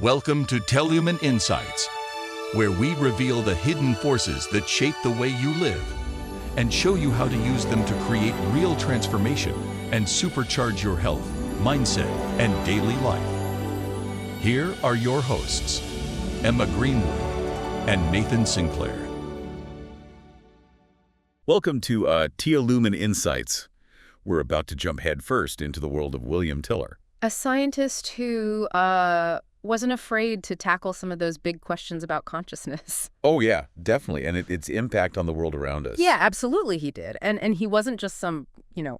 Welcome to Teolumen Insights, where we reveal the hidden forces that shape the way you live and show you how to use them to create real transformation and supercharge your health, mindset, and daily life. Here are your hosts, Emma Greenwood and Nathan Sinclaire. Welcome to Teolumen Insights. We're about to jump headfirst into the world of William Tiller. A scientist who wasn't afraid to tackle some of those big questions about consciousness. Oh, yeah, definitely. And its impact on the world around us. Yeah, absolutely he did. And he wasn't just some,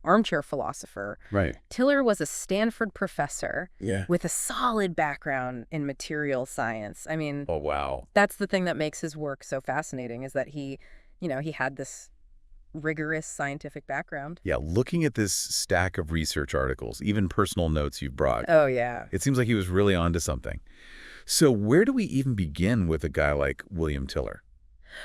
armchair philosopher. Right. Tiller was a Stanford professor Yeah. with a solid background in material science. I mean, Oh, wow. that's the thing that makes his work so fascinating, is that he had this rigorous scientific background. Yeah, looking at this stack of research articles, even personal notes you've brought, Oh, yeah. it seems like he was really onto something. So where do we even begin with a guy like William Tiller?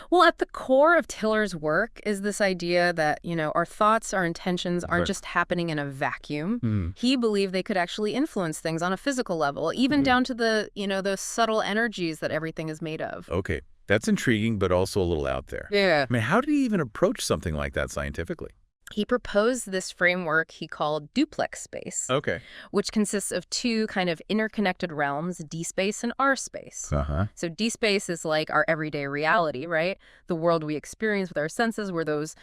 Well, at the core of Tiller's work is this idea that, our thoughts, our intentions aren't Right. just happening in a vacuum. Mm. He believed they could actually influence things on a physical level, even down to the subtle energies that everything is made of. Okay, that's intriguing, but also a little out there. Yeah. I mean, how did he even approach something like that scientifically? He proposed this framework he called duplex space, Okay. which consists of two kind of interconnected realms, D space and R space. Uh-huh. So D space is like our everyday reality, right? The world we experience with our senses, where those,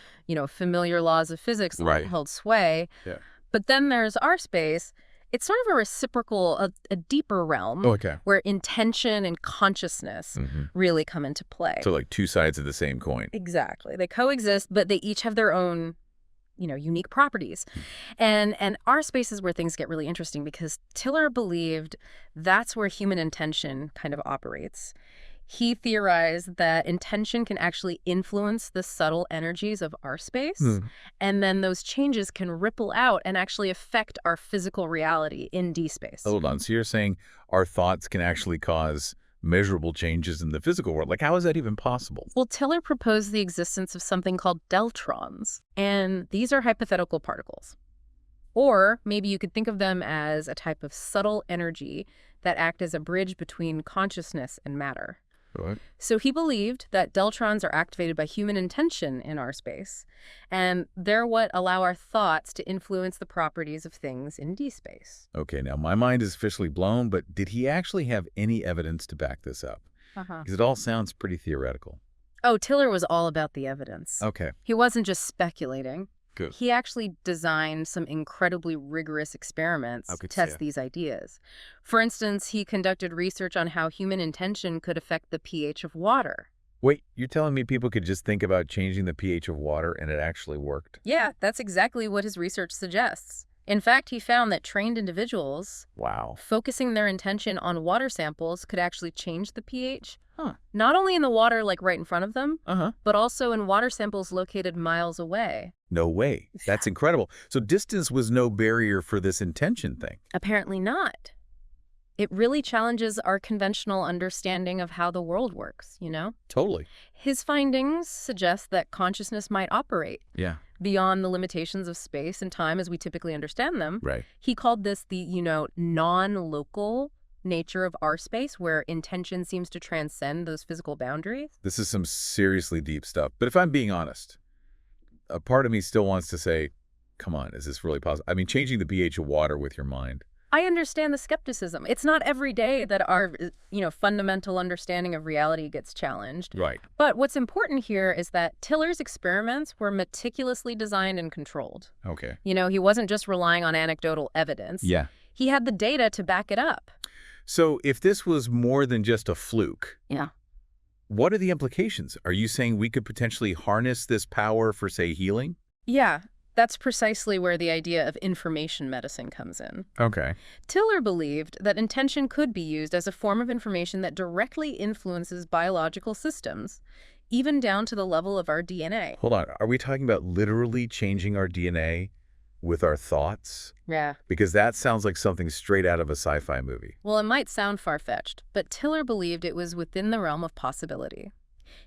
familiar laws of physics Right. hold sway. Yeah. But then there's R space. It's sort of a reciprocal, a deeper realm Okay. where intention and consciousness really come into play. So like two sides of the same coin. Exactly. They coexist, but they each have their own unique properties. And our space is where things get really interesting, because Tiller believed that's where human intention kind of operates. He theorized that intention can actually influence the subtle energies of our space, and then those changes can ripple out and actually affect our physical reality in D space. Hold on. So you're saying our thoughts can actually cause measurable changes in the physical world. Like, how is that even possible? Well, Tiller proposed the existence of something called deltrons, and these are hypothetical particles. Or maybe you could think of them as a type of subtle energy that act as a bridge between consciousness and matter. What? So he believed that deltrons are activated by human intention in our space, and they're what allow our thoughts to influence the properties of things in D space. Okay, now my mind is officially blown, but did he actually have any evidence to back this up? Because it all sounds pretty theoretical. Oh, Tiller was all about the evidence. Okay, He wasn't just speculating. good. He actually designed some incredibly rigorous experiments I to could test see. these ideas. For instance, he conducted research on how human intention could affect the pH of water. Wait, you're telling me people could just think about changing the pH of water and it actually worked? Yeah, that's exactly what his research suggests. In fact, he found that trained individuals Wow. focusing their intention on water samples could actually change the pH. Huh. Not only in the water like right in front of them, Uh-huh. but also in water samples located miles away. No way. That's incredible. So distance was no barrier for this intention thing. Apparently not. It really challenges our conventional understanding of how the world works, Totally. His findings suggest that consciousness might operate Yeah. beyond the limitations of space and time as we typically understand them. Right. He called this the, non-local nature of our space, where intention seems to transcend those physical boundaries. This is some seriously deep stuff. But if I'm being honest, a part of me still wants to say, come on, is this really possible? I mean, changing the pH of water with your mind. I understand the skepticism. It's not every day that our, fundamental understanding of reality gets challenged. Right. But what's important here is that Tiller's experiments were meticulously designed and controlled. Okay. He wasn't just relying on anecdotal evidence. Yeah. He had the data to back it up. So if this was more than just a fluke, Yeah. what are the implications? Are you saying we could potentially harness this power for, say, healing? Yeah, that's precisely where the idea of information medicine comes in. Okay. Tiller believed that intention could be used as a form of information that directly influences biological systems, even down to the level of our DNA. Hold on. Are we talking about literally changing our DNA with our thoughts? Yeah. Because that sounds like something straight out of a sci-fi movie. Well, it might sound far-fetched, but Tiller believed it was within the realm of possibility.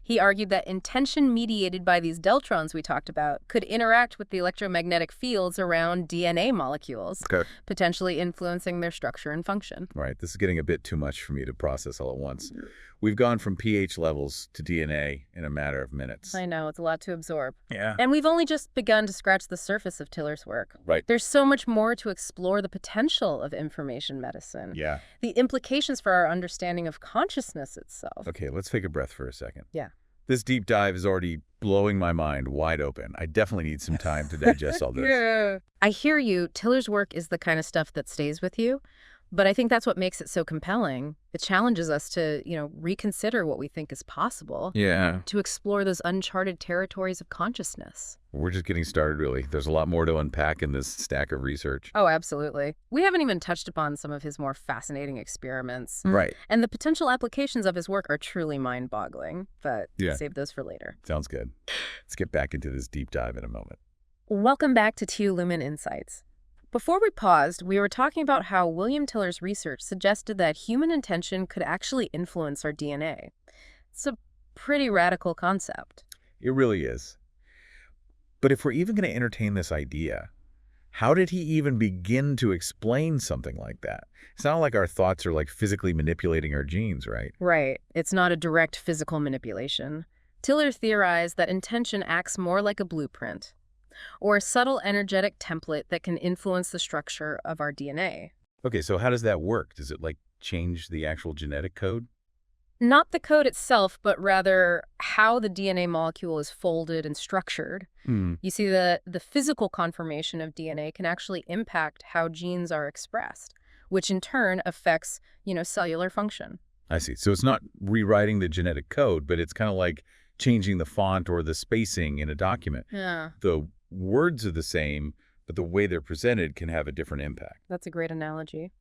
He argued that intention mediated by these deltrons we talked about could interact with the electromagnetic fields around DNA molecules, Okay. potentially influencing their structure and function. Right. This is getting a bit too much for me to process all at once. We've gone from pH levels to DNA in a matter of minutes. I know, it's a lot to absorb. Yeah. And we've only just begun to scratch the surface of Tiller's work. Right. There's so much more to explore the potential of information medicine, Yeah. the implications for our understanding of consciousness itself. Okay, let's take a breath for a second. Yeah. This deep dive is already blowing my mind wide open. I definitely need some time to digest all this. Yeah. I hear you. Tiller's work is the kind of stuff that stays with you. But I think that's what makes it so compelling. It challenges us to, reconsider what we think is possible, Yeah. to explore those uncharted territories of consciousness. We're just getting started, really. There's a lot more to unpack in this stack of research. Oh, absolutely. We haven't even touched upon some of his more fascinating experiments. Right. And the potential applications of his work are truly mind-boggling, but Yeah. save those for later. Sounds good. Let's get back into this deep dive in a moment. Welcome back to Teolumen Insights. Before we paused, we were talking about how William Tiller's research suggested that human intention could actually influence our DNA. It's a pretty radical concept. It really is. But if we're even going to entertain this idea, how did he even begin to explain something like that? It's not like our thoughts are like physically manipulating our genes, right? Right. It's not a direct physical manipulation. Tiller theorized that intention acts more like a blueprint, or a subtle energetic template that can influence the structure of our DNA. Okay, so how does that work? Does it like change the actual genetic code? Not the code itself, but rather how the DNA molecule is folded and structured. You see, the physical conformation of DNA can actually impact how genes are expressed, which in turn affects, cellular function. I see. So it's not rewriting the genetic code, but it's kind of like changing the font or the spacing in a document. Yeah, The words are the same, but the way they're presented can have a different impact. that's a great analogy.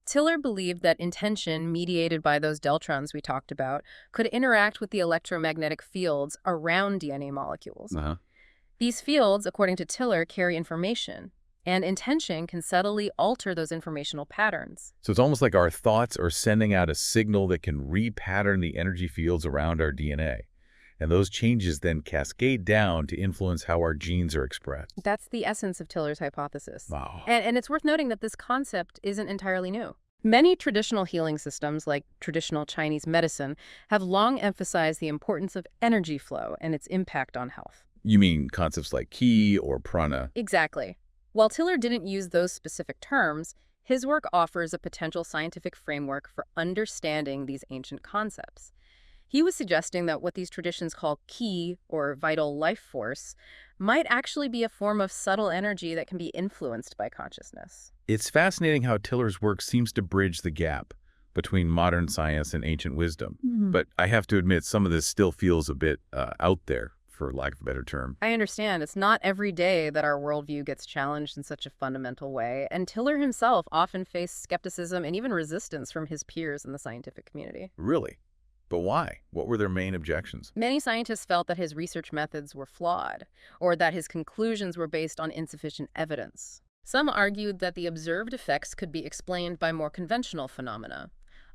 Tiller believed that intention, mediated by those deltrons we talked about, could interact with the electromagnetic fields around DNA molecules. These fields, according to Tiller, carry information, and intention can subtly alter those informational patterns. So it's almost like our thoughts are sending out a signal that can repattern the energy fields around our DNA. And those changes then cascade down to influence how our genes are expressed. That's the essence of Tiller's hypothesis. Wow. And it's worth noting that this concept isn't entirely new. Many traditional healing systems, like traditional Chinese medicine, have long emphasized the importance of energy flow and its impact on health. You mean concepts like ki or prana? Exactly. While Tiller didn't use those specific terms, his work offers a potential scientific framework for understanding these ancient concepts. He was suggesting that what these traditions call ki, or vital life force, might actually be a form of subtle energy that can be influenced by consciousness. It's fascinating how Tiller's work seems to bridge the gap between modern science and ancient wisdom. But I have to admit, some of this still feels a bit out there, for lack of a better term. I understand. It's not every day that our worldview gets challenged in such a fundamental way, and Tiller himself often faced skepticism and even resistance from his peers in the scientific community. Really? But why? What were their main objections? Many scientists felt that his research methods were flawed, or that his conclusions were based on insufficient evidence. Some argued that the observed effects could be explained by more conventional phenomena.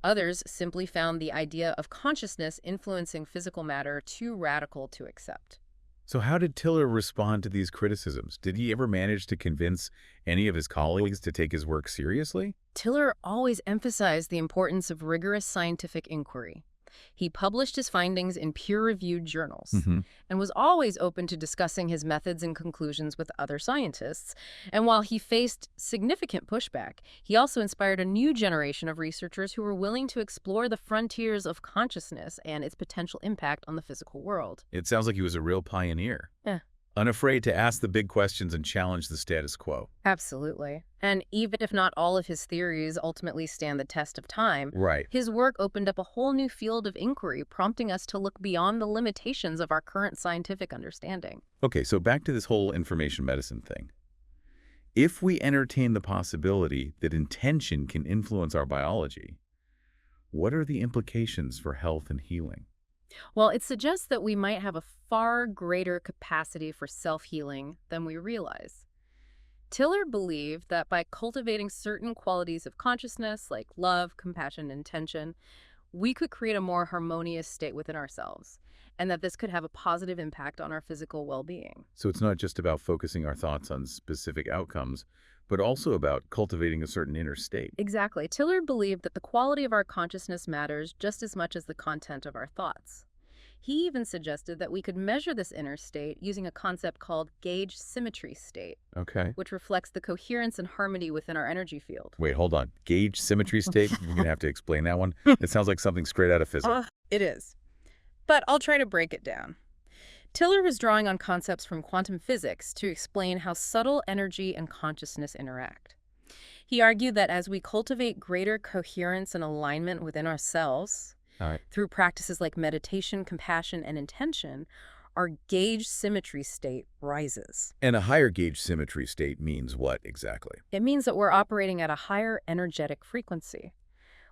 Others simply found the idea of consciousness influencing physical matter too radical to accept. So how did Tiller respond to these criticisms? Did he ever manage to convince any of his colleagues to take his work seriously? Tiller always emphasized the importance of rigorous scientific inquiry. He published his findings in peer-reviewed journals and was always open to discussing his methods and conclusions with other scientists. And while he faced significant pushback, he also inspired a new generation of researchers who were willing to explore the frontiers of consciousness and its potential impact on the physical world. It sounds like he was a real pioneer. Yeah. Unafraid to ask the big questions and challenge the status quo. Absolutely. And even if not all of his theories ultimately stand the test of time, Right. his work opened up a whole new field of inquiry, prompting us to look beyond the limitations of our current scientific understanding. Okay, so back to this whole information medicine thing. If we entertain the possibility that intention can influence our biology, what are the implications for health and healing? Well, it suggests that we might have a far greater capacity for self-healing than we realize. Tiller believed that by cultivating certain qualities of consciousness, like love, compassion, and intention, we could create a more harmonious state within ourselves, and that this could have a positive impact on our physical well-being. So it's not just about focusing our thoughts on specific outcomes, but also about cultivating a certain inner state. Exactly. Tiller believed that the quality of our consciousness matters just as much as the content of our thoughts. He even suggested that we could measure this inner state using a concept called gauge symmetry state, Okay. which reflects the coherence and harmony within our energy field. Wait, hold on. Gauge symmetry state? You're going to have to explain that one. It sounds like something straight out of physics. It is. But I'll try to break it down. Tiller was drawing on concepts from quantum physics to explain how subtle energy and consciousness interact. He argued that as we cultivate greater coherence and alignment within ourselves, All right. through practices like meditation, compassion, and intention, our gauge symmetry state rises. And a higher gauge symmetry state means what exactly? It means that we're operating at a higher energetic frequency,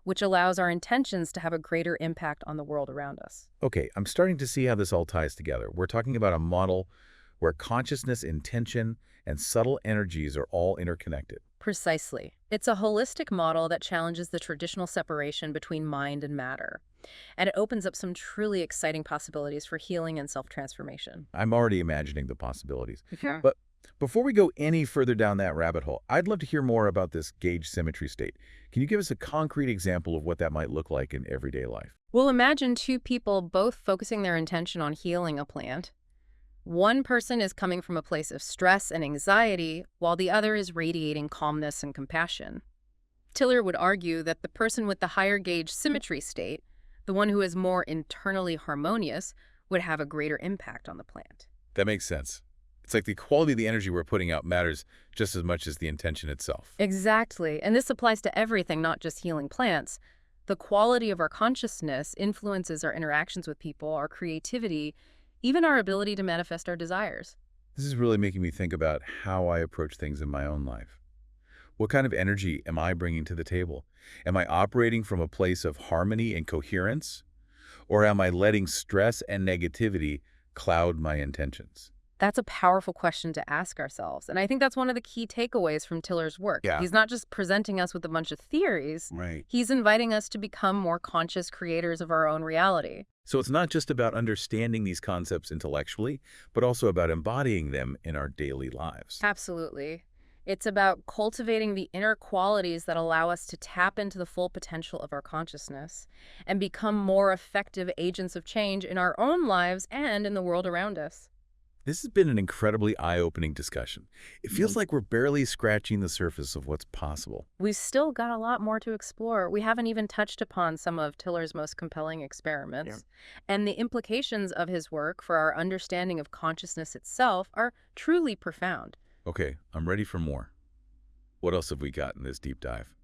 which allows our intentions to have a greater impact on the world around us. Okay, I'm starting to see how this all ties together. We're talking about a model where consciousness, intention, and subtle energies are all interconnected. Precisely. It's a holistic model that challenges the traditional separation between mind and matter, and it opens up some truly exciting possibilities for healing and self-transformation. I'm already imagining the possibilities. Sure. But before we go any further down that rabbit hole, I'd love to hear more about this gauge symmetry state. Can you give us a concrete example of what that might look like in everyday life? Well, imagine two people both focusing their intention on healing a plant. One person is coming from a place of stress and anxiety, while the other is radiating calmness and compassion. Tiller would argue that the person with the higher gauge symmetry state, the one who is more internally harmonious, would have a greater impact on the plant. That makes sense. It's like the quality of the energy we're putting out matters just as much as the intention itself. Exactly. And this applies to everything, not just healing plants. The quality of our consciousness influences our interactions with people, our creativity, even our ability to manifest our desires. This is really making me think about how I approach things in my own life. What kind of energy am I bringing to the table? Am I operating from a place of harmony and coherence? Or am I letting stress and negativity cloud my intentions? That's a powerful question to ask ourselves. And I think that's one of the key takeaways from Tiller's work. Yeah. He's not just presenting us with a bunch of theories. Right. He's inviting us to become more conscious creators of our own reality. So it's not just about understanding these concepts intellectually, but also about embodying them in our daily lives. Absolutely. It's about cultivating the inner qualities that allow us to tap into the full potential of our consciousness and become more effective agents of change in our own lives and in the world around us. This has been an incredibly eye-opening discussion. It feels like we're barely scratching the surface of what's possible. We've still got a lot more to explore. We haven't even touched upon some of Tiller's most compelling experiments. Yeah. And the implications of his work for our understanding of consciousness itself are truly profound. Okay, I'm ready for more. What else have we got in this deep dive?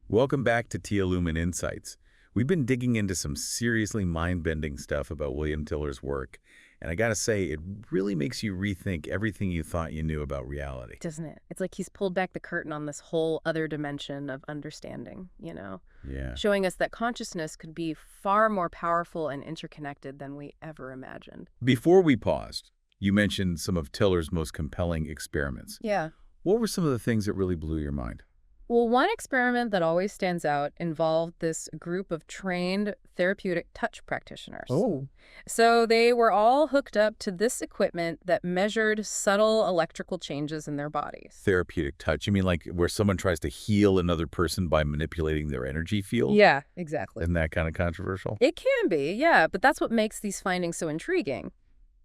Welcome back to Teolumen Insights. We've been digging into some seriously mind-bending stuff about William Tiller's work. And I gotta say, it really makes you rethink everything you thought you knew about reality. Doesn't it? It's like he's pulled back the curtain on this whole other dimension of understanding, you know? Yeah. Showing us that consciousness could be far more powerful and interconnected than we ever imagined. Before we paused, you mentioned some of Tiller's most compelling experiments. Yeah. What were some of the things that really blew your mind? Well, one experiment that always stands out involved this group of trained therapeutic touch practitioners. Oh. So they were all hooked up to this equipment that measured subtle electrical changes in their bodies. Therapeutic touch? You mean like where someone tries to heal another person by manipulating their energy field? Yeah, exactly. Isn't that kind of controversial? It can be, yeah, but that's what makes these findings so intriguing.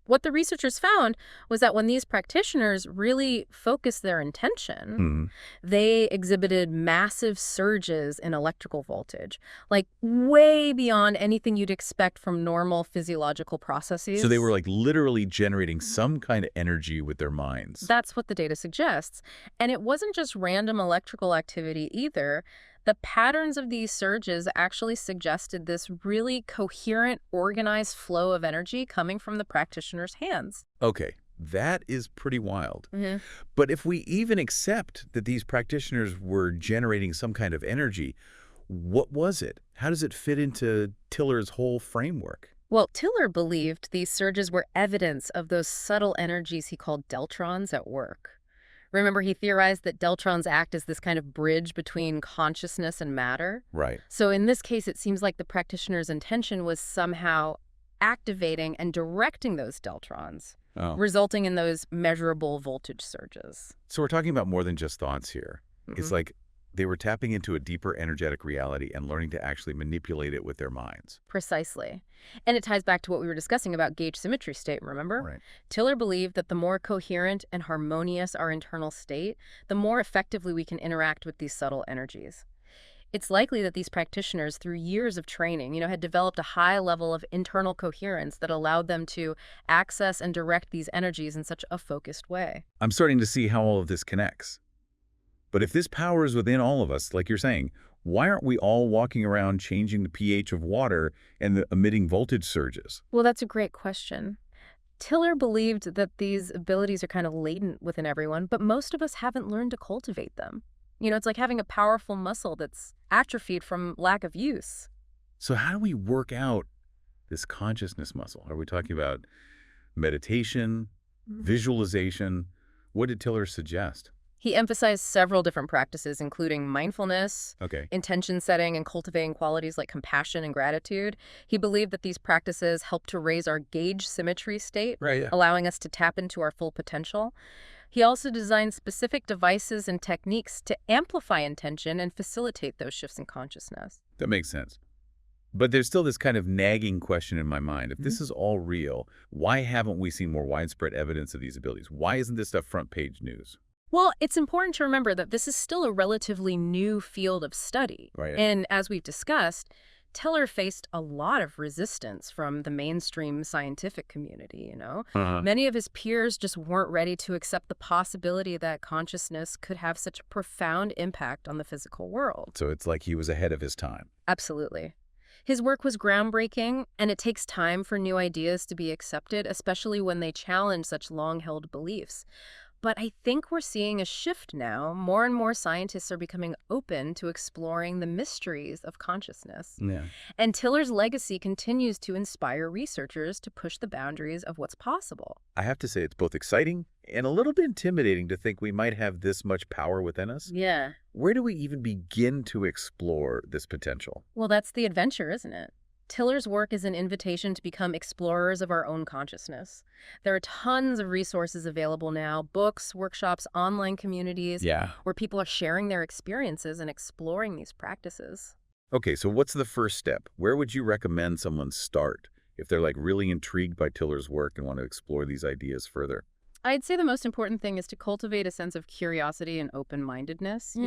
What the researchers found was that when these practitioners really focused their intention, they exhibited massive surges in electrical voltage, like way beyond anything you'd expect from normal physiological processes. So they were like literally generating some kind of energy with their minds. That's what the data suggests. And it wasn't just random electrical activity either. The patterns of these surges actually suggested this really coherent, organized flow of energy coming from the practitioner's hands. Okay, that is pretty wild. But if we even accept that these practitioners were generating some kind of energy, what was it? How does it fit into Tiller's whole framework? Well, Tiller believed these surges were evidence of those subtle energies he called deltrons at work. Remember, he theorized that deltrons act as this kind of bridge between consciousness and matter. Right. So in this case, it seems like the practitioner's intention was somehow activating and directing those deltrons, Oh. resulting in those measurable voltage surges. So we're talking about more than just thoughts here. It's Mhm. like they were tapping into a deeper energetic reality and learning to actually manipulate it with their minds. Precisely. And it ties back to what we were discussing about gauge symmetry state, remember? Right. Tiller believed that the more coherent and harmonious our internal state, the more effectively we can interact with these subtle energies. It's likely that these practitioners, through years of training, had developed a high level of internal coherence that allowed them to access and direct these energies in such a focused way. I'm starting to see how all of this connects. But if this power is within all of us, like you're saying, why aren't we all walking around changing the pH of water and emitting voltage surges? Well, that's a great question. Tiller believed that these abilities are kind of latent within everyone, but most of us haven't learned to cultivate them. It's like having a powerful muscle that's atrophied from lack of use. So how do we work out this consciousness muscle? Are we talking about meditation, visualization? What did Tiller suggest? He emphasized several different practices, including mindfulness, Okay. intention setting, and cultivating qualities like compassion and gratitude. He believed that these practices help to raise our gauge symmetry state, Right, yeah. allowing us to tap into our full potential. He also designed specific devices and techniques to amplify intention and facilitate those shifts in consciousness. That makes sense. But there's still this kind of nagging question in my mind. If this is all real, why haven't we seen more widespread evidence of these abilities? Why isn't this stuff front page news? Well, it's important to remember that this is still a relatively new field of study. Right. And as we've discussed, Tiller faced a lot of resistance from the mainstream scientific community, Many of his peers just weren't ready to accept the possibility that consciousness could have such a profound impact on the physical world. So it's like he was ahead of his time. Absolutely. His work was groundbreaking, and it takes time for new ideas to be accepted, especially when they challenge such long-held beliefs. But I think we're seeing a shift now. More and more scientists are becoming open to exploring the mysteries of consciousness. Yeah. And Tiller's legacy continues to inspire researchers to push the boundaries of what's possible. I have to say it's both exciting and a little bit intimidating to think we might have this much power within us. Yeah. Where do we even begin to explore this potential? Well, that's the adventure, isn't it? Tiller's work is an invitation to become explorers of our own consciousness. There are tons of resources available now, books, workshops, online communities, Yeah. where people are sharing their experiences and exploring these practices. Okay, so what's the first step? Where would you recommend someone start if they're really intrigued by Tiller's work and want to explore these ideas further? I'd say the most important thing is to cultivate a sense of curiosity and open-mindedness.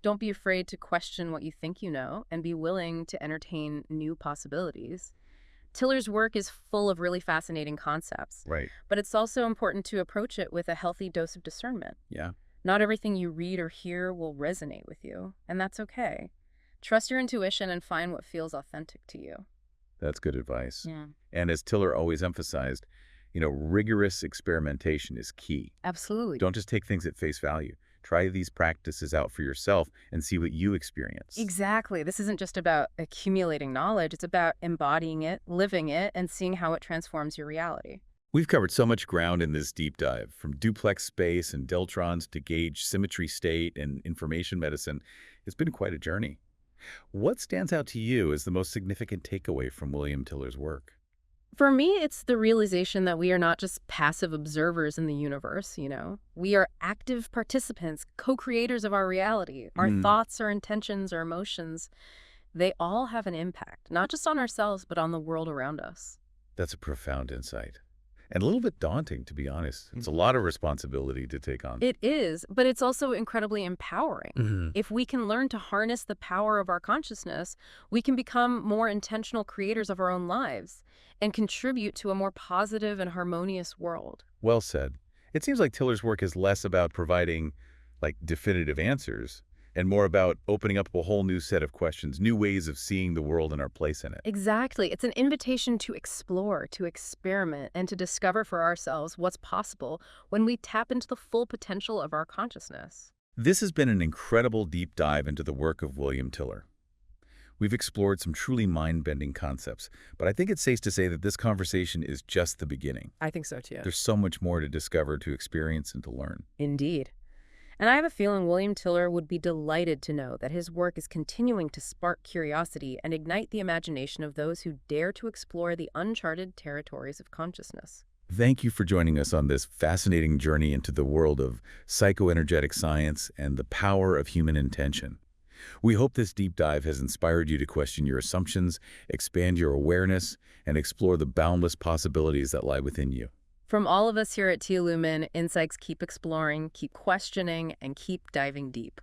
Don't be afraid to question what you think you know and be willing to entertain new possibilities. Tiller's work is full of really fascinating concepts, Right. but it's also important to approach it with a healthy dose of discernment. Yeah. Not everything you read or hear will resonate with you, and that's okay. Trust your intuition and find what feels authentic to you. That's good advice. Yeah, And as Tiller always emphasized, rigorous experimentation is key. absolutely. Don't just take things at face value. Try these practices out for yourself and see what you experience. Exactly. This isn't just about accumulating knowledge. It's about embodying it, living it, and seeing how it transforms your reality. We've covered so much ground in this deep dive, from duplex space and deltrons to gauge symmetry state and information medicine. It's been quite a journey. What stands out to you as the most significant takeaway from William Tiller's work? For me, it's the realization that we are not just passive observers in the universe, We are active participants, co-creators of our reality. Our thoughts, our intentions, our emotions, they all have an impact, not just on ourselves, but on the world around us. That's a profound insight. And a little bit daunting, to be honest. It's a lot of responsibility to take on. It is, but it's also incredibly empowering. If we can learn to harness the power of our consciousness, we can become more intentional creators of our own lives and contribute to a more positive and harmonious world. Well said. It seems like Tiller's work is less about providing, definitive answers and more about opening up a whole new set of questions, new ways of seeing the world and our place in it. Exactly. It's an invitation to explore, to experiment, and to discover for ourselves what's possible when we tap into the full potential of our consciousness. This has been an incredible deep dive into the work of William Tiller. We've explored some truly mind-bending concepts, but I think it's safe to say that this conversation is just the beginning. I think so too. There's so much more to discover, to experience, and to learn. Indeed. And I have a feeling William Tiller would be delighted to know that his work is continuing to spark curiosity and ignite the imagination of those who dare to explore the uncharted territories of consciousness. Thank you for joining us on this fascinating journey into the world of psychoenergetic science and the power of human intention. We hope this deep dive has inspired you to question your assumptions, expand your awareness, and explore the boundless possibilities that lie within you. From all of us here at Teolumen Insights, keep exploring, keep questioning, and keep diving deep.